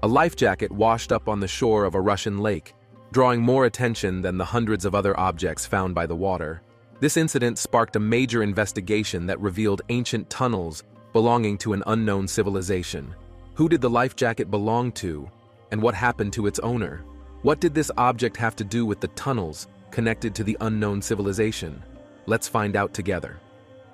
A life jacket washed up on the shore of a Russian lake, drawing more attention than the hundreds of other objects found by the water. This incident sparked a major investigation that revealed ancient tunnels belonging to an unknown civilization. Who did the life jacket belong to, and what happened to its owner? What did this object have to do with the tunnels connected to the unknown civilization? Let's find out together.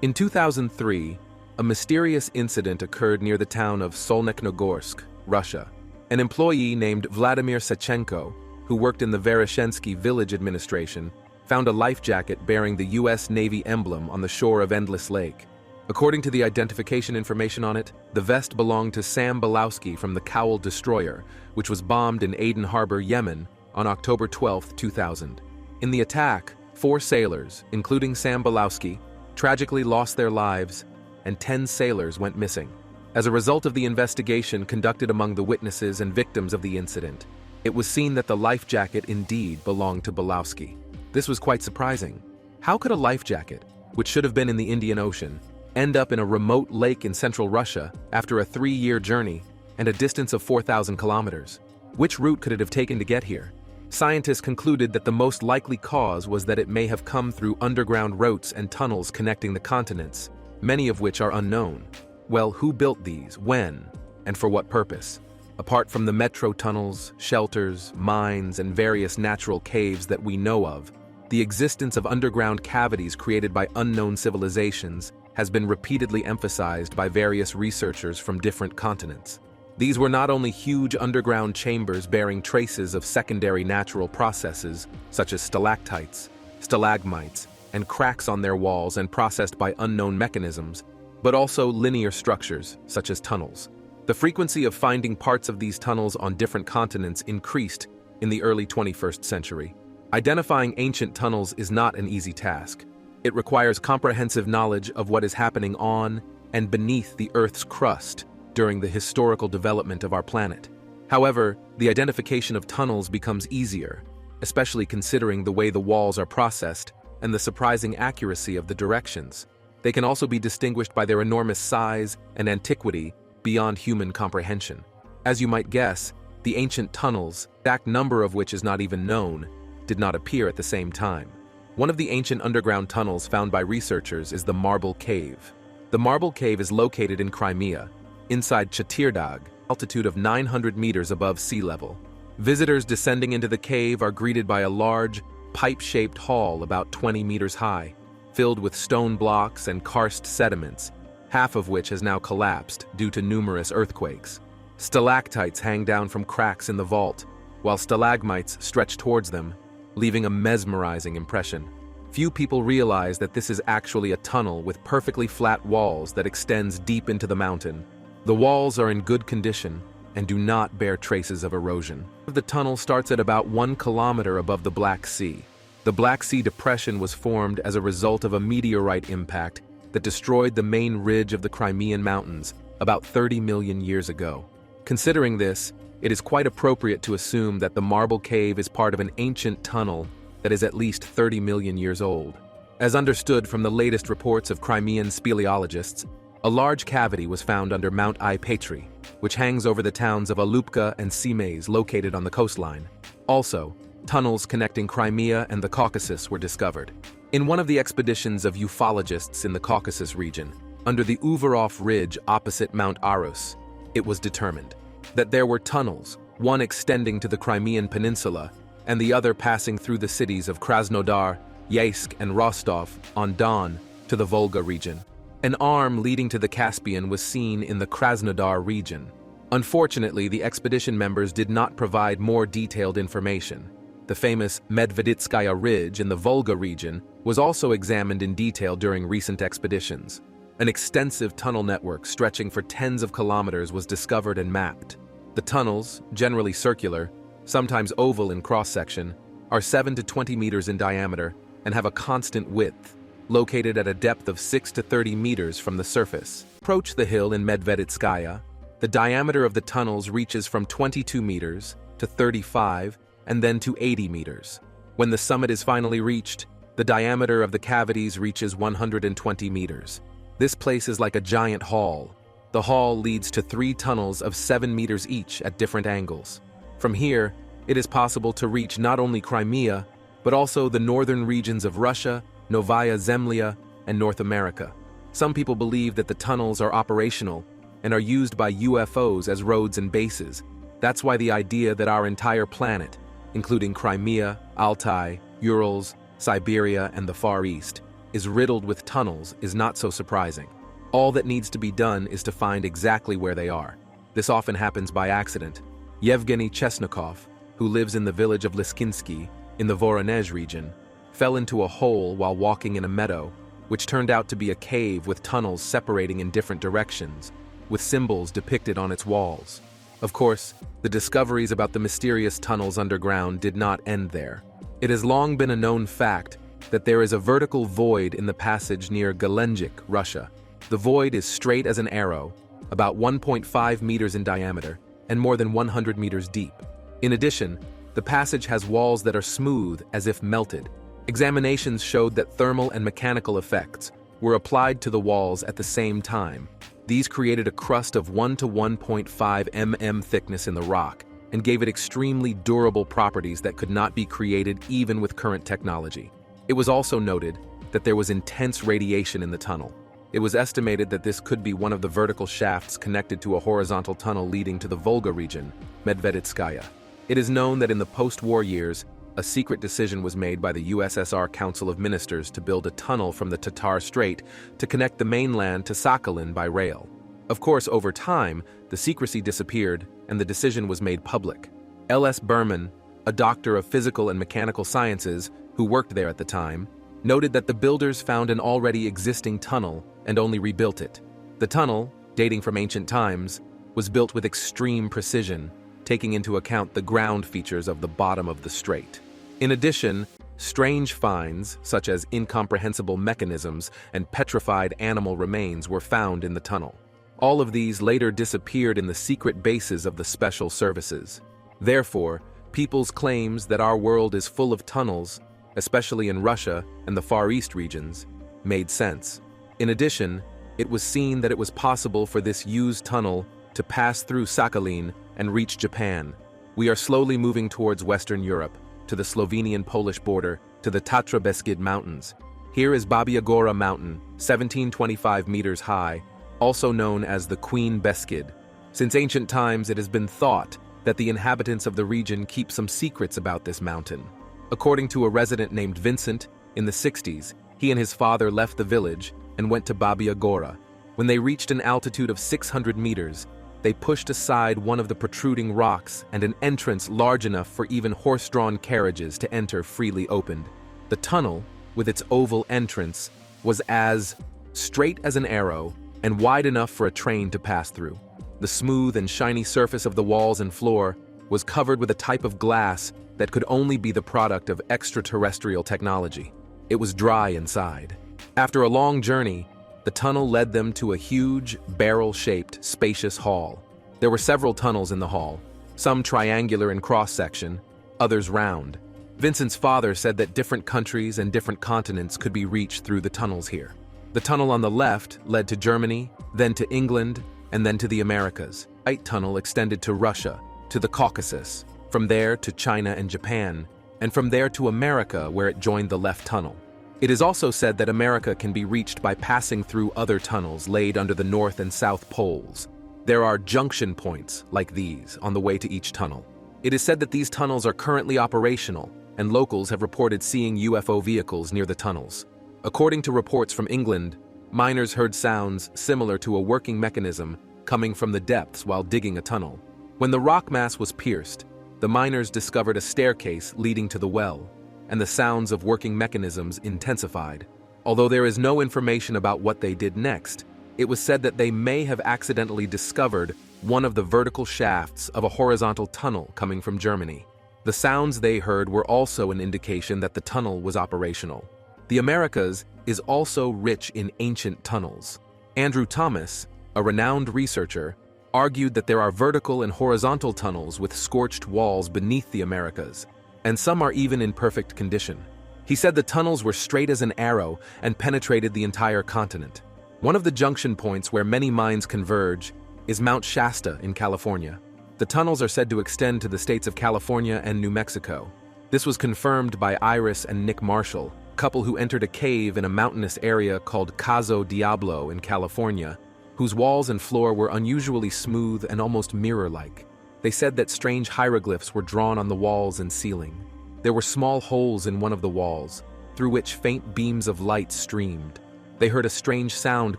In 2003, a mysterious incident occurred near the town of Solnekhnogorsk, Russia. An employee named Vladimir Sechenko, who worked in the Vereshensky village administration, found a life jacket bearing the U.S. Navy emblem on the shore of Endless Lake. According to the identification information on it, the vest belonged to Sam Balowski from the Cowl destroyer, which was bombed in Aden Harbor, Yemen, on October 12, 2000. In the attack, 4 sailors, including Sam Balowski, tragically lost their lives, and 10 sailors went missing. As a result of the investigation conducted among the witnesses and victims of the incident, it was seen that the life jacket indeed belonged to Balowski. This was quite surprising. How could a life jacket, which should have been in the Indian Ocean, end up in a remote lake in central Russia after a 3-year journey and a distance of 4,000 kilometers? Which route could it have taken to get here? Scientists concluded that the most likely cause was that it may have come through underground routes and tunnels connecting the continents, many of which are unknown. Well, who built these, when, and for what purpose? Apart from the metro tunnels, shelters, mines, and various natural caves that we know of, the existence of underground cavities created by unknown civilizations has been repeatedly emphasized by various researchers from different continents. These were not only huge underground chambers bearing traces of secondary natural processes, such as stalactites, stalagmites, and cracks on their walls and processed by unknown mechanisms, but also linear structures, such as tunnels. The frequency of finding parts of these tunnels on different continents increased in the early 21st century. Identifying ancient tunnels is not an easy task. It requires comprehensive knowledge of what is happening on and beneath the Earth's crust during the historical development of our planet. However, the identification of tunnels becomes easier, especially considering the way the walls are processed and the surprising accuracy of the directions. They can also be distinguished by their enormous size and antiquity beyond human comprehension. As you might guess, the ancient tunnels, the exact number of which is not even known, did not appear at the same time. One of the ancient underground tunnels found by researchers is the Marble Cave. The Marble Cave is located in Crimea, inside Chtirdag, altitude of 900 meters above sea level. Visitors descending into the cave are greeted by a large, pipe-shaped hall about 20 meters high, filled with stone blocks and karst sediments, half of which has now collapsed due to numerous earthquakes. Stalactites hang down from cracks in the vault, while stalagmites stretch towards them, leaving a mesmerizing impression. Few people realize that this is actually a tunnel with perfectly flat walls that extends deep into the mountain. The walls are in good condition and do not bear traces of erosion. The tunnel starts at about 1 kilometer above the Black Sea. The Black Sea depression was formed as a result of a meteorite impact that destroyed the main ridge of the Crimean Mountains about 30 million years ago. Considering this, it is quite appropriate to assume that the Marble Cave is part of an ancient tunnel that is at least 30 million years old. As understood from the latest reports of Crimean speleologists, a large cavity was found under Mount Petri, which hangs over the towns of Alupka and Simez located on the coastline. Also, tunnels connecting Crimea and the Caucasus were discovered. In one of the expeditions of ufologists in the Caucasus region, under the Uvarov Ridge opposite Mount Arus, it was determined that there were tunnels, one extending to the Crimean Peninsula and the other passing through the cities of Krasnodar, Yeysk, and Rostov-on-Don to the Volga region. An arm leading to the Caspian was seen in the Krasnodar region. Unfortunately, the expedition members did not provide more detailed information. The famous Medveditskaya Ridge in the Volga region was also examined in detail during recent expeditions. An extensive tunnel network stretching for tens of kilometers was discovered and mapped. The tunnels, generally circular, sometimes oval in cross-section, are 7 to 20 meters in diameter and have a constant width, located at a depth of 6 to 30 meters from the surface. Approach the hill in Medveditskaya, the diameter of the tunnels reaches from 22 meters to 35 and then to 80 meters. When the summit is finally reached, the diameter of the cavities reaches 120 meters. This place is like a giant hall, The hall leads to 3 tunnels of 7 meters each at different angles. From here, it is possible to reach not only Crimea, but also the northern regions of Russia, Novaya Zemlya, and North America. Some people believe that the tunnels are operational and are used by UFOs as roads and bases. That's why the idea that our entire planet, including Crimea, Altai, Urals, Siberia, and the Far East, is riddled with tunnels is not so surprising. All that needs to be done is to find exactly where they are. This often happens by accident. Yevgeny Chesnikov, who lives in the village of Liskinsky in the Voronezh region, fell into a hole while walking in a meadow, which turned out to be a cave with tunnels separating in different directions, with symbols depicted on its walls. Of course, the discoveries about the mysterious tunnels underground did not end there. It has long been a known fact that there is a vertical void in the passage near Gelendzhik, Russia. The void is straight as an arrow, about 1.5 meters in diameter, and more than 100 meters deep. In addition, the passage has walls that are smooth as if melted. Examinations showed that thermal and mechanical effects were applied to the walls at the same time. These created a crust of 1 to 1.5 mm thickness in the rock and gave it extremely durable properties that could not be created even with current technology. It was also noted that there was intense radiation in the tunnel. It was estimated that this could be one of the vertical shafts connected to a horizontal tunnel leading to the Volga region, Medveditskaya. It is known that in the post-war years, a secret decision was made by the USSR Council of Ministers to build a tunnel from the Tatar Strait to connect the mainland to Sakhalin by rail. Of course, over time, the secrecy disappeared and the decision was made public. L.S. Berman, a doctor of physical and mechanical sciences who worked there at the time, noted that the builders found an already existing tunnel and only rebuilt it. The tunnel, dating from ancient times, was built with extreme precision, taking into account the ground features of the bottom of the strait. In addition, strange finds, such as incomprehensible mechanisms and petrified animal remains, were found in the tunnel. All of these later disappeared in the secret bases of the special services. Therefore, people's claims that our world is full of tunnels, especially in Russia and the Far East regions, made sense. In addition, it was seen that it was possible for this used tunnel to pass through Sakhalin and reach Japan. We are slowly moving towards Western Europe, to the Slovenian-Polish border, to the Tatra Beskid Mountains. Here is Babia Gora Mountain, 1725 meters high, also known as the Queen Beskid. Since ancient times, it has been thought that the inhabitants of the region keep some secrets about this mountain. According to a resident named Vincent, in the 60s, he and his father left the village and went to Babia Gora. When they reached an altitude of 600 meters, they pushed aside one of the protruding rocks and an entrance large enough for even horse-drawn carriages to enter freely opened. The tunnel, with its oval entrance, was as straight as an arrow and wide enough for a train to pass through. The smooth and shiny surface of the walls and floor was covered with a type of glass that could only be the product of extraterrestrial technology. It was dry inside. After a long journey, the tunnel led them to a huge, barrel-shaped, spacious hall. There were several tunnels in the hall, some triangular in cross-section, others round. Vincent's father said that different countries and different continents could be reached through the tunnels here. The tunnel on the left led to Germany, then to England, and then to the Americas. The right tunnel extended to Russia, to the Caucasus, from there to China and Japan, and from there to America, where it joined the left tunnel. It is also said that America can be reached by passing through other tunnels laid under the North and South poles. There are junction points, like these, on the way to each tunnel. It is said that these tunnels are currently operational, and locals have reported seeing UFO vehicles near the tunnels. According to reports from England, miners heard sounds similar to a working mechanism coming from the depths while digging a tunnel. When the rock mass was pierced, the miners discovered a staircase leading to the well, and the sounds of working mechanisms intensified. Although there is no information about what they did next, it was said that they may have accidentally discovered one of the vertical shafts of a horizontal tunnel coming from Germany. The sounds they heard were also an indication that the tunnel was operational. The Americas is also rich in ancient tunnels. Andrew Thomas, a renowned researcher, argued that there are vertical and horizontal tunnels with scorched walls beneath the Americas, and some are even in perfect condition. He said the tunnels were straight as an arrow and penetrated the entire continent. One of the junction points where many minds converge is Mount Shasta in California. The tunnels are said to extend to the states of California and New Mexico. This was confirmed by Iris and Nick Marshall, a couple who entered a cave in a mountainous area called Caso Diablo in California, whose walls and floor were unusually smooth and almost mirror-like. They said that strange hieroglyphs were drawn on the walls and ceiling. There were small holes in one of the walls, through which faint beams of light streamed. They heard a strange sound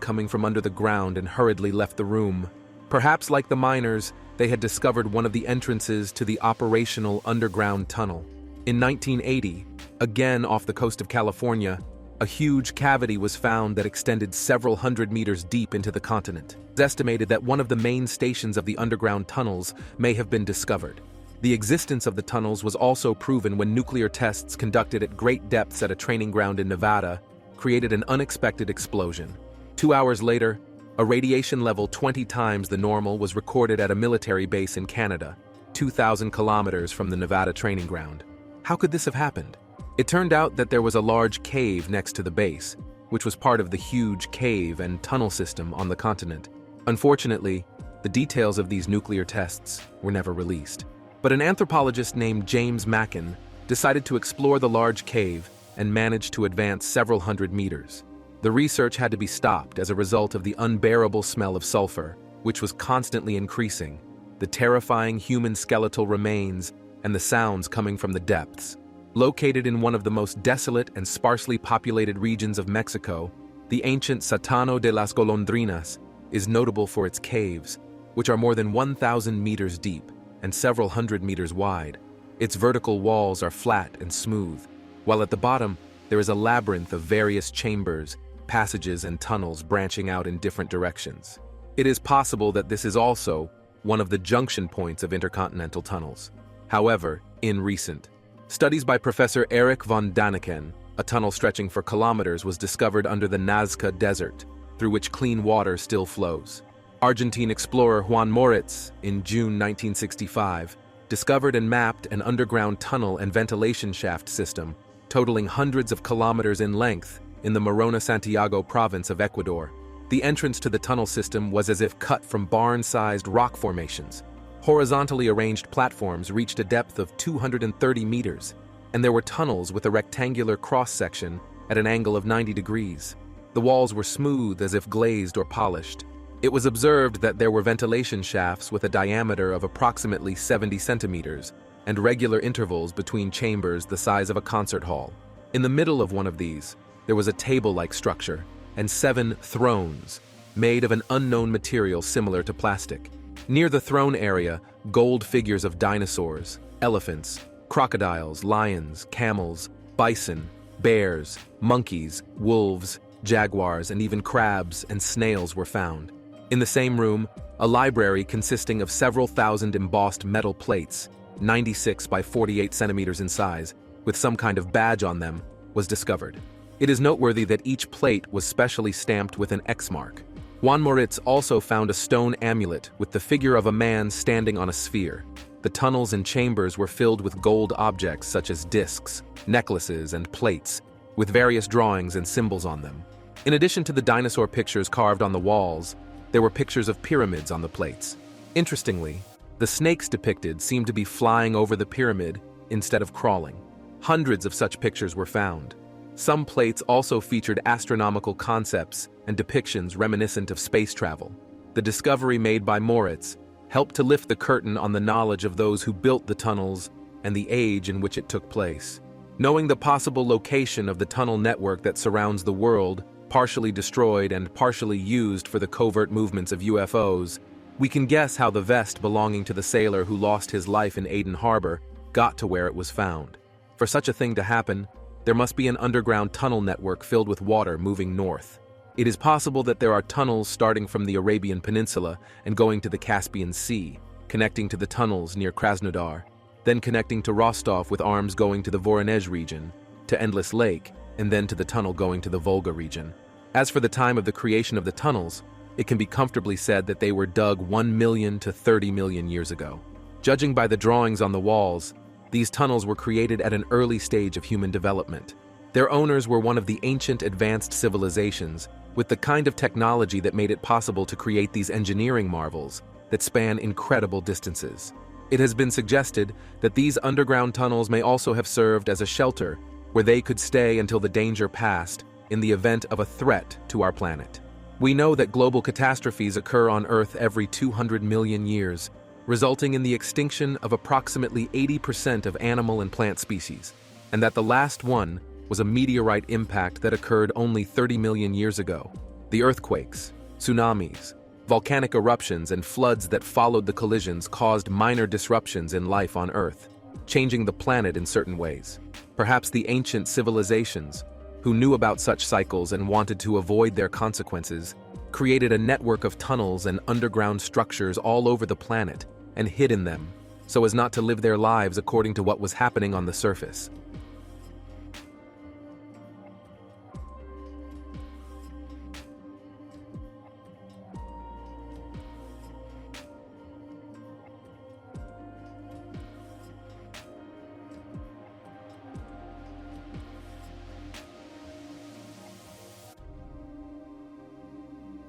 coming from under the ground and hurriedly left the room. Perhaps like the miners, they had discovered one of the entrances to the operational underground tunnel. In 1980, again off the coast of California, a huge cavity was found that extended several hundred meters deep into the continent. It's estimated that one of the main stations of the underground tunnels may have been discovered. The existence of the tunnels was also proven when nuclear tests conducted at great depths at a training ground in Nevada created an unexpected explosion. 2 hours later, a radiation level 20 times the normal was recorded at a military base in Canada, 2,000 kilometers from the Nevada training ground. How could this have happened? It turned out that there was a large cave next to the base, which was part of the huge cave and tunnel system on the continent. Unfortunately, the details of these nuclear tests were never released. But an anthropologist named James Mackin decided to explore the large cave and managed to advance several hundred meters. The research had to be stopped as a result of the unbearable smell of sulfur, which was constantly increasing, the terrifying human skeletal remains, and the sounds coming from the depths. Located in one of the most desolate and sparsely populated regions of Mexico, the ancient Sótano de las Golondrinas is notable for its caves, which are more than 1,000 meters deep and several hundred meters wide. Its vertical walls are flat and smooth, while at the bottom there is a labyrinth of various chambers, passages, and tunnels branching out in different directions. It is possible that this is also one of the junction points of intercontinental tunnels. However, in recent studies by Professor Eric von Daniken, a tunnel stretching for kilometers was discovered under the Nazca Desert, through which clean water still flows. Argentine explorer Juan Moritz, in June 1965, discovered and mapped an underground tunnel and ventilation shaft system totaling hundreds of kilometers in length in the Morona Santiago province of Ecuador. The entrance to the tunnel system was as if cut from barn-sized rock formations. Horizontally arranged platforms reached a depth of 230 meters, and there were tunnels with a rectangular cross-section at an angle of 90 degrees. The walls were smooth as if glazed or polished. It was observed that there were ventilation shafts with a diameter of approximately 70 centimeters and regular intervals between chambers the size of a concert hall. In the middle of one of these, there was a table-like structure and 7 thrones made of an unknown material similar to plastic. Near the throne area, gold figures of dinosaurs, elephants, crocodiles, lions, camels, bison, bears, monkeys, wolves, jaguars, and even crabs and snails were found. In the same room, a library consisting of several thousand embossed metal plates, 96 by 48 centimeters in size, with some kind of badge on them, was discovered. It is noteworthy that each plate was specially stamped with an X mark. Juan Moritz also found a stone amulet with the figure of a man standing on a sphere. The tunnels and chambers were filled with gold objects such as discs, necklaces, and plates, with various drawings and symbols on them. In addition to the dinosaur pictures carved on the walls, there were pictures of pyramids on the plates. Interestingly, the snakes depicted seemed to be flying over the pyramid instead of crawling. Hundreds of such pictures were found. Some plates also featured astronomical concepts and depictions reminiscent of space travel. The discovery made by Moritz helped to lift the curtain on the knowledge of those who built the tunnels and the age in which it took place. Knowing the possible location of the tunnel network that surrounds the world, partially destroyed and partially used for the covert movements of UFOs, we can guess how the vest belonging to the sailor who lost his life in Aden Harbor got to where it was found. For such a thing to happen, there must be an underground tunnel network filled with water moving north. It is possible that there are tunnels starting from the Arabian Peninsula and going to the Caspian Sea, connecting to the tunnels near Krasnodar, then connecting to Rostov with arms going to the Voronezh region, to Endless Lake, and then to the tunnel going to the Volga region. As for the time of the creation of the tunnels, it can be comfortably said that they were dug 1 million to 30 million years ago. Judging by the drawings on the walls, these tunnels were created at an early stage of human development. Their owners were one of the ancient advanced civilizations with the kind of technology that made it possible to create these engineering marvels that span incredible distances. It has been suggested that these underground tunnels may also have served as a shelter where they could stay until the danger passed in the event of a threat to our planet. We know that global catastrophes occur on Earth every 200 million years, resulting in the extinction of approximately 80% of animal and plant species, and that the last one was a meteorite impact that occurred only 30 million years ago. The earthquakes, tsunamis, volcanic eruptions, and floods that followed the collisions caused minor disruptions in life on Earth, changing the planet in certain ways. Perhaps the ancient civilizations, who knew about such cycles and wanted to avoid their consequences, created a network of tunnels and underground structures all over the planet and hid in them, so as not to live their lives according to what was happening on the surface.